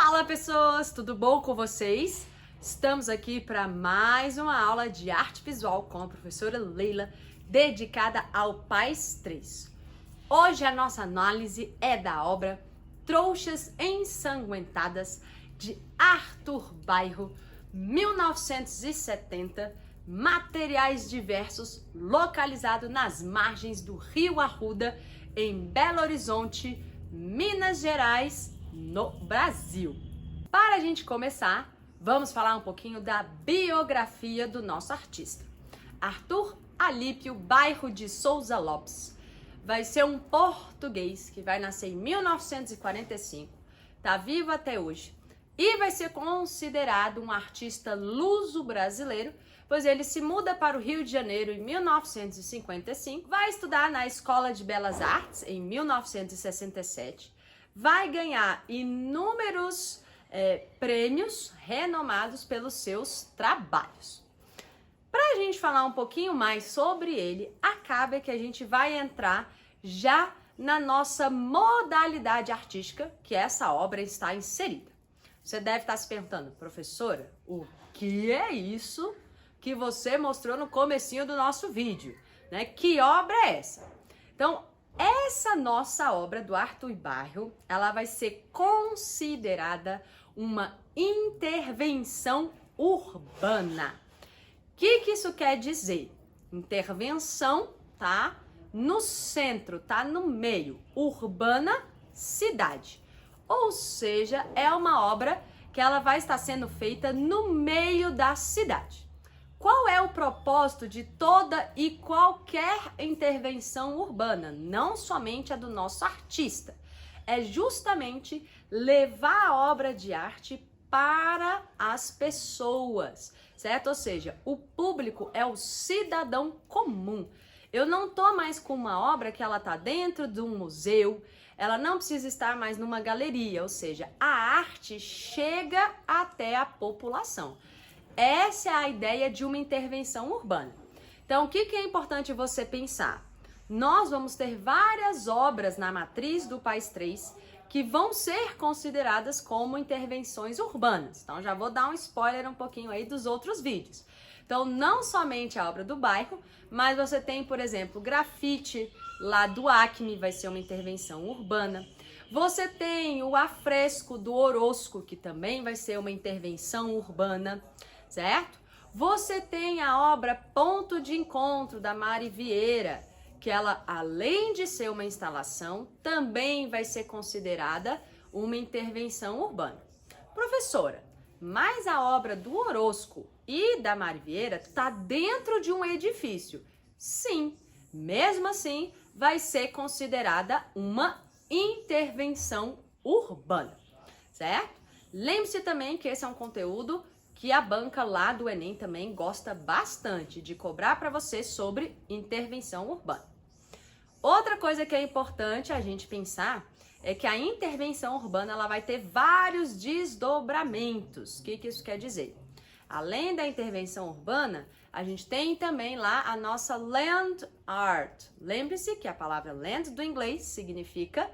Fala pessoas, tudo bom com vocês? Estamos aqui para mais uma aula de arte visual com a professora Leila, dedicada ao PAS 3. Hoje a nossa análise é da obra Trouxas Ensanguentadas, de Arthur Bairro, 1970, materiais diversos, localizado nas margens do Rio Arruda, em Belo Horizonte, Minas Gerais, no Brasil. Para a gente começar, vamos falar um pouquinho da biografia do nosso artista. Arthur Alípio Bairro de Souza Lopes vai ser um português que vai nascer em 1945, está vivo até hoje e vai ser considerado um artista luso-brasileiro, pois ele se muda para o Rio de Janeiro em 1955, vai estudar na Escola de Belas Artes em 1967, vai ganhar inúmeros prêmios renomados pelos seus trabalhos. Para a gente falar um pouquinho mais sobre ele, acaba que a gente vai entrar já na nossa modalidade artística que essa obra está inserida. Você deve estar se perguntando, professora, o que é isso que você mostrou no comecinho do nosso vídeo, né? Que obra é essa? Então, essa nossa obra do Arthur Bairro, ela vai ser considerada uma intervenção urbana. O que isso quer dizer? Intervenção, tá? No centro, tá no meio. Urbana, cidade. Ou seja, é uma obra que ela vai estar sendo feita no meio da cidade. Qual é o propósito de toda e qualquer intervenção urbana? Não somente a do nosso artista. É justamente levar a obra de arte para as pessoas, certo? Ou seja, o público é o cidadão comum. Eu não tô mais com uma obra que ela tá dentro de um museu, ela não precisa estar mais numa galeria, ou seja, a arte chega até a população. Essa é a ideia de uma intervenção urbana. Então, o que é importante você pensar? Nós vamos ter várias obras na matriz do PAS 3 que vão ser consideradas como intervenções urbanas. Então, já vou dar um spoiler um pouquinho aí dos outros vídeos. Então, não somente a obra do bairro, mas você tem, por exemplo, grafite lá do Acme, vai ser uma intervenção urbana. Você tem o afresco do Orosco, que também vai ser uma intervenção urbana, certo? Você tem a obra Ponto de Encontro, da Mari Vieira, que ela, além de ser uma instalação, também vai ser considerada uma intervenção urbana. Professora, mas a obra do Orosco e da Mari Vieira está dentro de um edifício. Sim, mesmo assim, vai ser considerada uma intervenção urbana, certo? Lembre-se também que esse é um conteúdo que a banca lá do Enem também gosta bastante de cobrar para você sobre intervenção urbana. Outra coisa que é importante a gente pensar é que a intervenção urbana ela vai ter vários desdobramentos. O que isso quer dizer? Além da intervenção urbana, a gente tem também lá a nossa land art. Lembre-se que a palavra land do inglês significa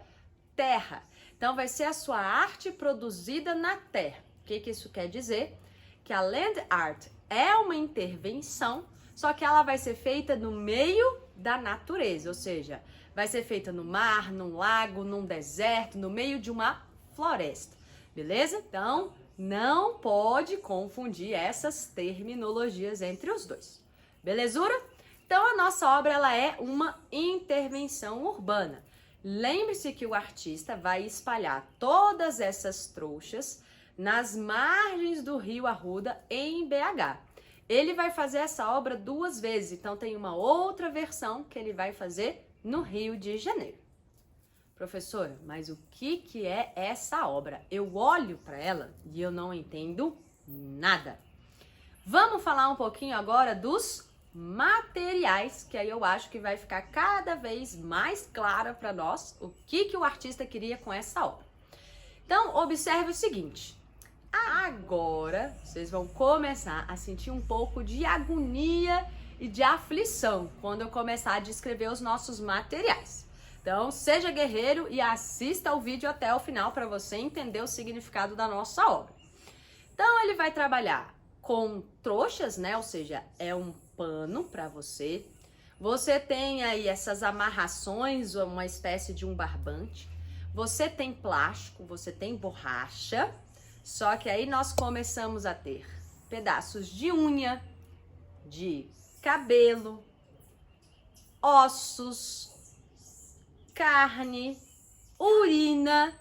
terra. Então vai ser a sua arte produzida na terra. O que isso quer dizer? Que a land art é uma intervenção, só que ela vai ser feita no meio da natureza, ou seja, vai ser feita no mar, num lago, num deserto, no meio de uma floresta, beleza? Então, não pode confundir essas terminologias entre os dois, belezura? Então, a nossa obra ela é uma intervenção urbana. Lembre-se que o artista vai espalhar todas essas trouxas nas margens do Rio Arruda, em BH. Ele vai fazer essa obra 2 vezes, então tem uma outra versão que ele vai fazer no Rio de Janeiro. Professora, mas o que é essa obra? Eu olho para ela e eu não entendo nada. Vamos falar um pouquinho agora dos materiais, que aí eu acho que vai ficar cada vez mais claro para nós o que o artista queria com essa obra. Então, observe o seguinte. Agora, vocês vão começar a sentir um pouco de agonia e de aflição quando eu começar a descrever os nossos materiais. Então, seja guerreiro e assista o vídeo até o final para você entender o significado da nossa obra. Então, ele vai trabalhar com trouxas, né? Ou seja, é um pano para você. Você tem aí essas amarrações, uma espécie de um barbante. Você tem plástico, você tem borracha. Só que aí nós começamos a ter pedaços de unha, de cabelo, ossos, carne, urina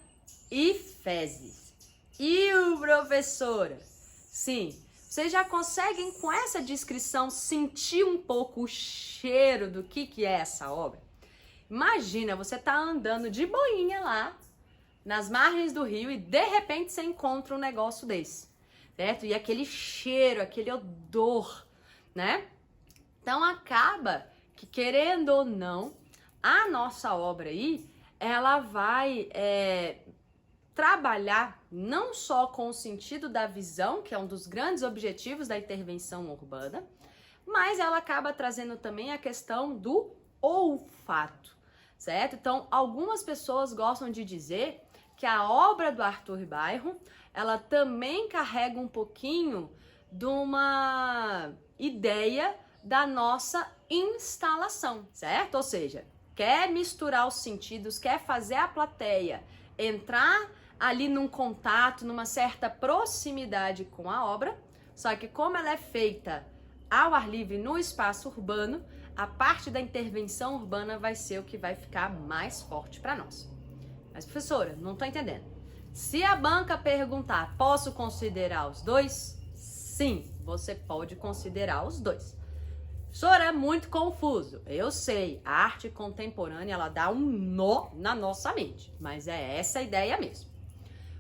e fezes. E o professora? Sim, vocês já conseguem com essa descrição sentir um pouco o cheiro do que é essa obra? Imagina, você tá andando de boinha lá nas margens do rio e de repente você encontra um negócio desse, certo? E aquele cheiro, aquele odor, né? Então acaba que, querendo ou não, a nossa obra aí, ela vai trabalhar não só com o sentido da visão, que é um dos grandes objetivos da intervenção urbana, mas ela acaba trazendo também a questão do olfato, certo? Então, algumas pessoas gostam de dizer que a obra do Arthur Bairro, ela também carrega um pouquinho de uma ideia da nossa instalação, certo? Ou seja, quer misturar os sentidos, quer fazer a plateia entrar ali num contato, numa certa proximidade com a obra, só que como ela é feita ao ar livre no espaço urbano, a parte da intervenção urbana vai ser o que vai ficar mais forte para nós. Mas, professora, não estou entendendo. Se a banca perguntar, posso considerar os dois? Sim, você pode considerar os dois. Professora, é muito confuso. Eu sei, a arte contemporânea, ela dá um nó na nossa mente, mas é essa a ideia mesmo.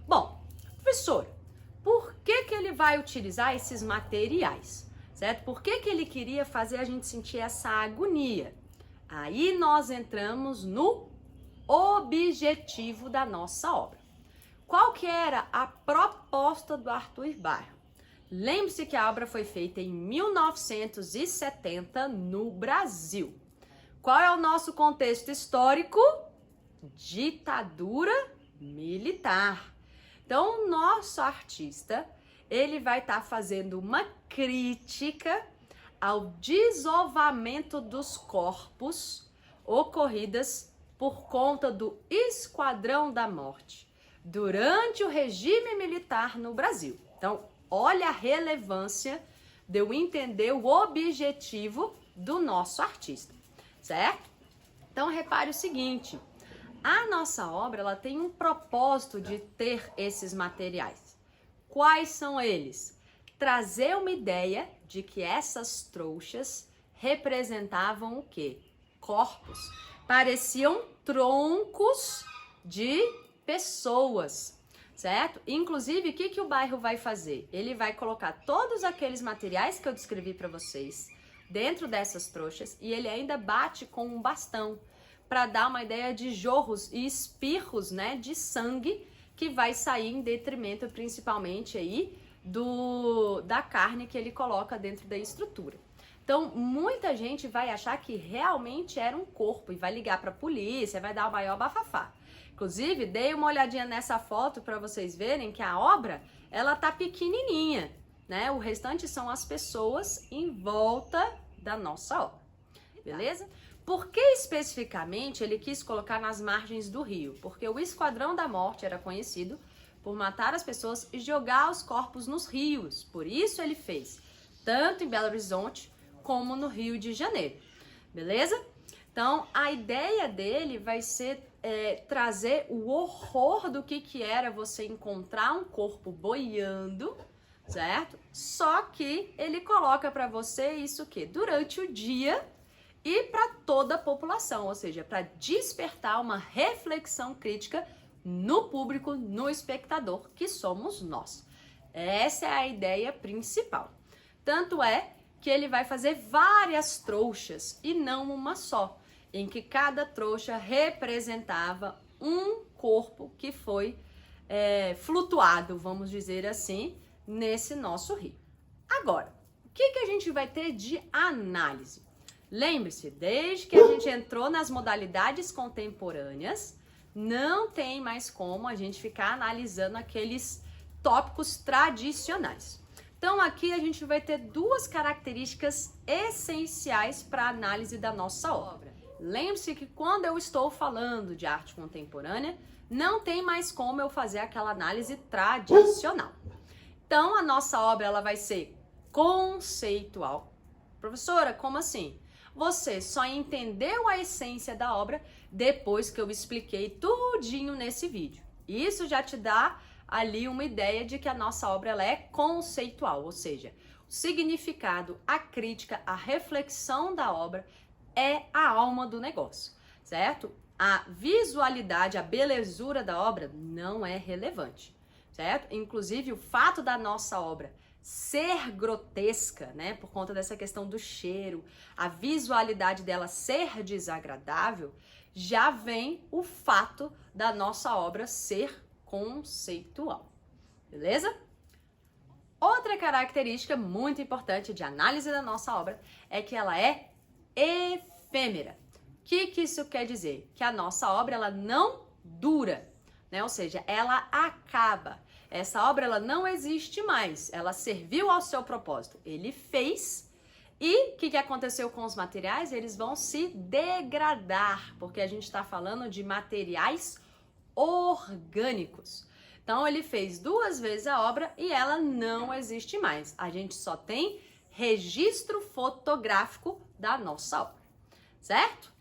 Bom, professor, por que ele vai utilizar esses materiais, certo? Por que ele queria fazer a gente sentir essa agonia? Aí nós entramos no objetivo da nossa obra. Qual que era a proposta do Arthur Bairro? Lembre-se que a obra foi feita em 1970 no Brasil. Qual é o nosso contexto histórico? Ditadura militar. Então, o nosso artista, ele vai estar fazendo uma crítica ao desovamento dos corpos ocorridas por conta do Esquadrão da Morte durante o regime militar no Brasil. Então, olha a relevância de eu entender o objetivo do nosso artista, certo? Então, repare o seguinte, a nossa obra, ela tem um propósito de ter esses materiais. Quais são eles? Trazer uma ideia de que essas trouxas representavam o quê? Corpos. Pareciam troncos de pessoas, certo? Inclusive, o que o bairro vai fazer? Ele vai colocar todos aqueles materiais que eu descrevi para vocês dentro dessas trouxas e ele ainda bate com um bastão para dar uma ideia de jorros e espirros, né, de sangue que vai sair em detrimento principalmente aí da carne que ele coloca dentro da estrutura. Então, muita gente vai achar que realmente era um corpo e vai ligar para a polícia, vai dar o maior bafafá. Inclusive, dei uma olhadinha nessa foto para vocês verem que a obra, ela tá pequenininha, né? O restante são as pessoas em volta da nossa obra, beleza? Por que especificamente ele quis colocar nas margens do rio? Porque o Esquadrão da Morte era conhecido por matar as pessoas e jogar os corpos nos rios. Por isso ele fez, tanto em Belo Horizonte como no Rio de Janeiro, beleza? Então, a ideia dele vai ser trazer o horror do que era você encontrar um corpo boiando, certo? Só que ele coloca para você isso que durante o dia e para toda a população, ou seja, para despertar uma reflexão crítica no público, no espectador, que somos nós. Essa é a ideia principal. Tanto é que ele vai fazer várias trouxas e não uma só, em que cada trouxa representava um corpo que foi flutuado, vamos dizer assim, nesse nosso rio. Agora, o que a gente vai ter de análise? Lembre-se, desde que a gente entrou nas modalidades contemporâneas, não tem mais como a gente ficar analisando aqueles tópicos tradicionais. Então aqui a gente vai ter duas características essenciais para a análise da nossa obra. Lembre-se que quando eu estou falando de arte contemporânea, não tem mais como eu fazer aquela análise tradicional. Então a nossa obra ela vai ser conceitual. Professora, como assim? Você só entendeu a essência da obra depois que eu expliquei tudinho nesse vídeo. Isso já te dá ali uma ideia de que a nossa obra ela é conceitual, ou seja, o significado, a crítica, a reflexão da obra é a alma do negócio, certo? A visualidade, a belezura da obra não é relevante, certo? Inclusive, o fato da nossa obra ser grotesca, né, por conta dessa questão do cheiro, a visualidade dela ser desagradável, já vem o fato da nossa obra ser conceitual, beleza? Outra característica muito importante de análise da nossa obra é que ela é efêmera. O que isso quer dizer? Que a nossa obra ela não dura, né? Ou seja, ela acaba. Essa obra ela não existe mais, ela serviu ao seu propósito. Ele fez e o que aconteceu com os materiais? Eles vão se degradar, porque a gente está falando de materiais orgânicos. Então ele fez 2 vezes a obra e ela não existe mais. A gente só tem registro fotográfico da nossa obra, certo?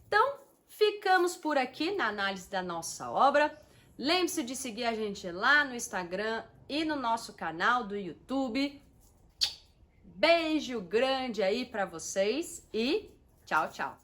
Então ficamos por aqui na análise da nossa obra. Lembre-se de seguir a gente lá no Instagram e no nosso canal do YouTube. Beijo grande aí para vocês e tchau, tchau.